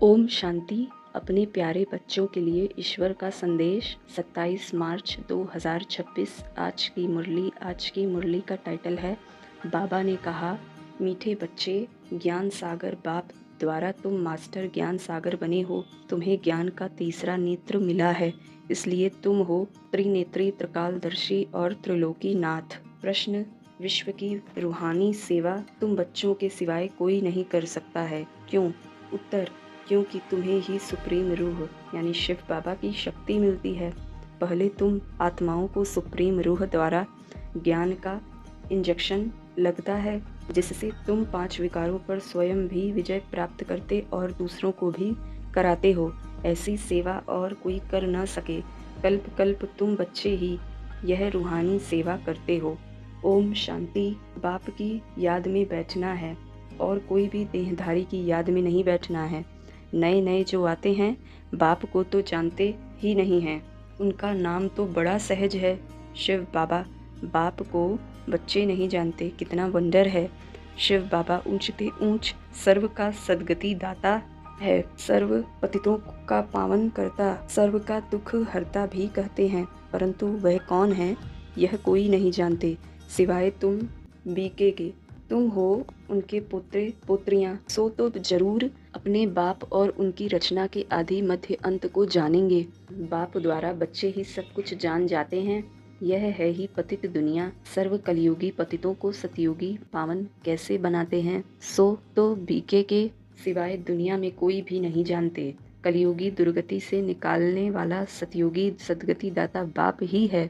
ओम शांति। अपने प्यारे बच्चों के लिए ईश्वर का संदेश 27 मार्च 2026। आज की मुरली का टाइटल है बाबा ने कहा, मीठे बच्चे, ज्ञान सागर बाप द्वारा तुम मास्टर ज्ञान सागर बने हो। तुम्हें ज्ञान का तीसरा नेत्र मिला है, इसलिए तुम हो त्रिनेत्री, त्रिकालदर्शी और त्रिलोकी नाथ। प्रश्न, विश्व की रूहानी सेवा तुम बच्चों के सिवाय कोई नहीं कर सकता है, क्यों? उत्तर, क्योंकि तुम्हें ही सुप्रीम रूह यानी शिव बाबा की शक्ति मिलती है। पहले तुम आत्माओं को सुप्रीम रूह द्वारा ज्ञान का इंजेक्शन लगता है, जिससे तुम 5 विकारों पर स्वयं भी विजय प्राप्त करते और दूसरों को भी कराते हो। ऐसी सेवा और कोई कर न सके। कल्प कल्प तुम बच्चे ही यह रूहानी सेवा करते हो। ओम शांति। बाप की याद में बैठना है और कोई भी देहधारी की याद में नहीं बैठना है। नए नए जो आते हैं बाप को तो जानते ही नहीं हैं, उनका नाम तो बड़ा सहज है, शिव बाबा। बाप को बच्चे नहीं जानते, कितना वंडर है। शिव बाबा ऊंचते ऊंच सर्व का सद्गति दाता है, सर्व पतितों का पावन करता, सर्व का दुख हरता भी कहते हैं, परंतु वह कौन है यह कोई नहीं जानते सिवाय तुम बीके के। तुम हो उनके पुत्र पुत्रियां, सो तो जरूर अपने बाप और उनकी रचना के आदि मध्य अंत को जानेंगे। बाप द्वारा बच्चे ही सब कुछ जान जाते हैं। यह है ही पतित दुनिया। सर्व कलयुगी पतितों को सतयुगी पावन कैसे बनाते हैं, सो तो बीके के सिवाय दुनिया में कोई भी नहीं जानते। कलयुगी दुर्गति से निकालने वाला सतयुगी सदगति दाता बाप ही है।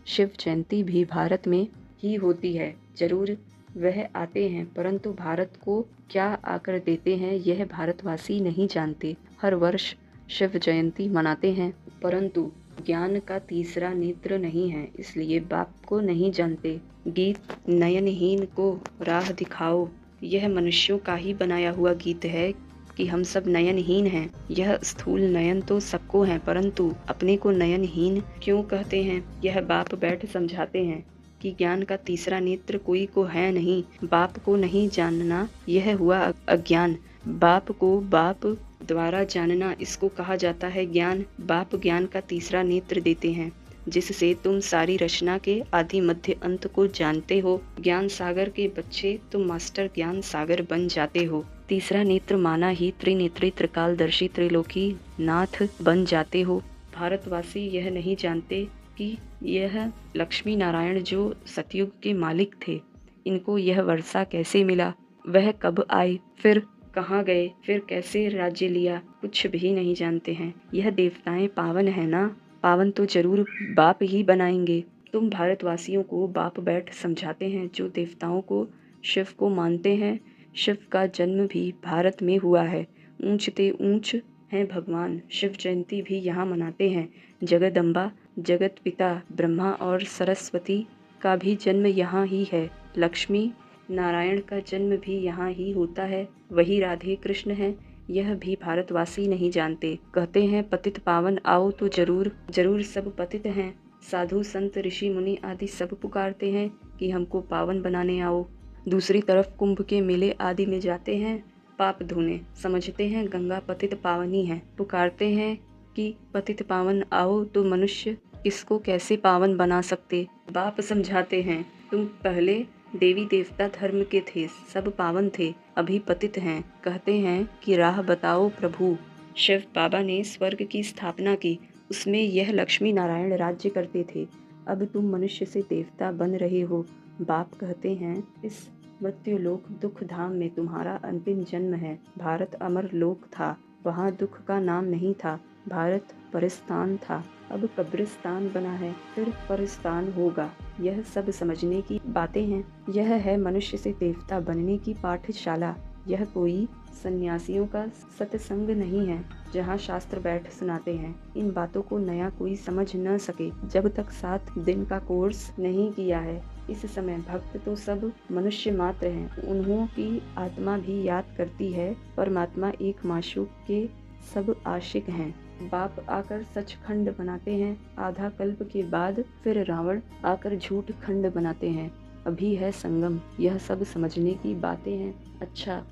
शिव जयंती भी भारत में ही होती है। जरूर वह आते हैं, परंतु भारत को क्या आकर देते हैं यह भारतवासी नहीं जानते। हर वर्ष शिव जयंती मनाते हैं, परंतु ज्ञान का तीसरा नेत्र नहीं है, इसलिए बाप को नहीं जानते। गीत नयनहीन को राह दिखाओ, यह मनुष्यों का ही बनाया हुआ गीत है कि हम सब नयनहीन हैं। यह स्थूल नयन तो सबको है, परंतु अपने को नयनहीन क्यों कहते हैं, यह बाप बैठ समझाते हैं कि ज्ञान का तीसरा नेत्र कोई को है नहीं। बाप को नहीं जानना यह हुआ अज्ञान। बाप को बाप द्वारा जानना, इसको कहा जाता है ज्ञान। बाप ज्ञान का तीसरा नेत्र देते हैं, जिससे तुम सारी रचना के आदि मध्य अंत को जानते हो। ज्ञान सागर के बच्चे तुम मास्टर ज्ञान सागर बन जाते हो। तीसरा नेत्र माना ही त्रिनेत्री, त्रिकालदर्शी, त्रिलोकी नाथ बन जाते हो। भारतवासी यह नहीं जानते कि यह लक्ष्मी नारायण जो सतयुग के मालिक थे, इनको यह वर्षा कैसे मिला, वह कब आए, फिर कहाँ गए, फिर कैसे राज्य लिया, कुछ भी नहीं जानते हैं। यह देवताएं पावन है ना, पावन तो जरूर बाप ही बनाएंगे। तुम भारतवासियों को बाप बैठ समझाते हैं जो देवताओं को शिव को मानते हैं। शिव का जन्म भी भारत में हुआ है। ऊंचते ऊंच हैं भगवान। शिव जयंती भी यहाँ मनाते हैं। जगदम्बा, जगत पिता ब्रह्मा और सरस्वती का भी जन्म यहाँ ही है। लक्ष्मी नारायण का जन्म भी यहाँ ही होता है। वही राधे कृष्ण हैं, यह भी भारतवासी नहीं जानते। कहते हैं पतित पावन आओ, तो जरूर जरूर सब पतित हैं। साधु संत ऋषि मुनि आदि सब पुकारते हैं कि हमको पावन बनाने आओ। दूसरी तरफ कुंभ के मेले आदि में जाते हैं पाप धोने, समझते हैं गंगा पतित पावनी है। पुकारते हैं कि पतित पावन आओ, तो मनुष्य इसको कैसे पावन बना सकते। बाप समझाते हैं तुम पहले देवी देवता धर्म के थे, सब पावन थे, अभी पतित हैं। कहते हैं कि राह बताओ प्रभु। शिव बाबा ने स्वर्ग की स्थापना की, उसमें यह लक्ष्मी नारायण राज्य करते थे। अब तुम मनुष्य से देवता बन रहे हो। बाप कहते हैं इस मृत्यु लोक दुख धाम में तुम्हारा अंतिम जन्म है। भारत अमर लोक था, वहाँ दुख का नाम नहीं था। भारत परिस्तान था, अब कब्रिस्तान बना है, फिर परिस्तान होगा। यह सब समझने की बातें हैं। यह है मनुष्य से देवता बनने की पाठशाला। यह कोई सन्यासियों का सत्संग नहीं है जहाँ शास्त्र बैठ सुनाते हैं। इन बातों को नया कोई समझ न सके जब तक 7 दिन का कोर्स नहीं किया है। इस समय भक्त तो सब मनुष्य मात्र हैं, उन्हों की आत्मा भी याद करती है परमात्मा एक माशूक के सब आशिक हैं। बाप आकर सचखंड बनाते हैं, आधा कल्प के बाद फिर रावण आकर झूठ खंड बनाते हैं। अभी है संगम, यह सब समझने की बातें हैं। अच्छा,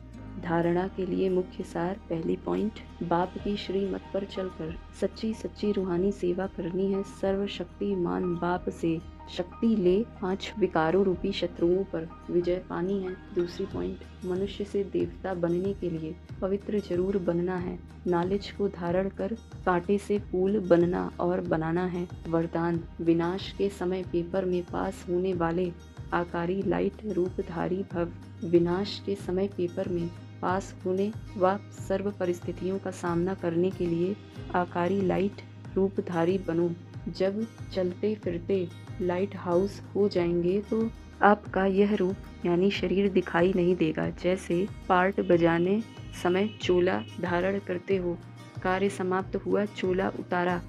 धारणा के लिए मुख्य सार। पहली पॉइंट, बाप की श्रीमत पर चलकर सच्ची सच्ची रूहानी सेवा करनी है। सर्वशक्तिमान बाप से शक्ति ले 5 विकारों रूपी शत्रुओं पर विजय पानी है। दूसरी पॉइंट, मनुष्य से देवता बनने के लिए पवित्र जरूर बनना है। नॉलेज को धारण कर कांटे से फूल बनना और बनाना है। वरदान, विनाश के समय पेपर में पास होने वाले आकारी लाइट रूपधारी भव। विनाश के समय पेपर में पास होने व सर्व परिस्थितियों का सामना करने के लिए आकारी लाइट रूपधारी बनो। जब चलते फिरते लाइट हाउस हो जाएंगे तो आपका यह रूप यानी शरीर दिखाई नहीं देगा। जैसे पार्ट बजाने समय चोला धारण करते हो, कार्य समाप्त हुआ चोला उतारा,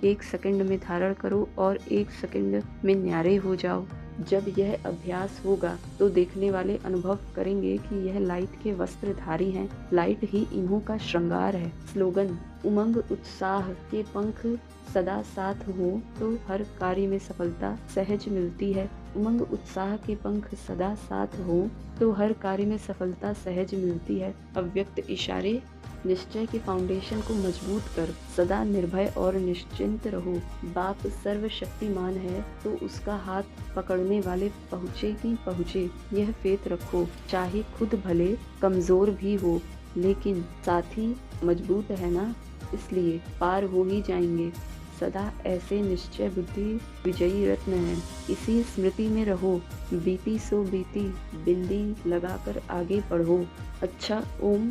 1 सेकंड में धारण करो और 1 सेकंड में न्यारे हो जाओ। जब यह अभ्यास होगा तो देखने वाले अनुभव करेंगे कि यह लाइट के वस्त्रधारी हैं। लाइट ही इन्हों का श्रृंगार है। स्लोगन, उमंग उत्साह के पंख सदा साथ हो तो हर कार्य में सफलता सहज मिलती है। उमंग उत्साह के पंख सदा साथ हो तो हर कार्य में सफलता सहज मिलती है। अव्यक्त इशारे, निश्चय के फाउंडेशन को मजबूत कर सदा निर्भय और निश्चिंत रहो। बाप सर्वशक्तिमान है तो उसका हाथ पकड़ने वाले पहुँचे की पहुँचे, यह फेथ रखो। चाहे खुद भले कमजोर भी हो लेकिन साथी मजबूत है ना, इसलिए पार हो ही जाएंगे। सदा ऐसे निश्चय बुद्धि विजयी रत्न है। इसी स्मृति में रहो। बीती सो बीती, बिंदी लगाकर आगे बढ़ो। अच्छा, ओम।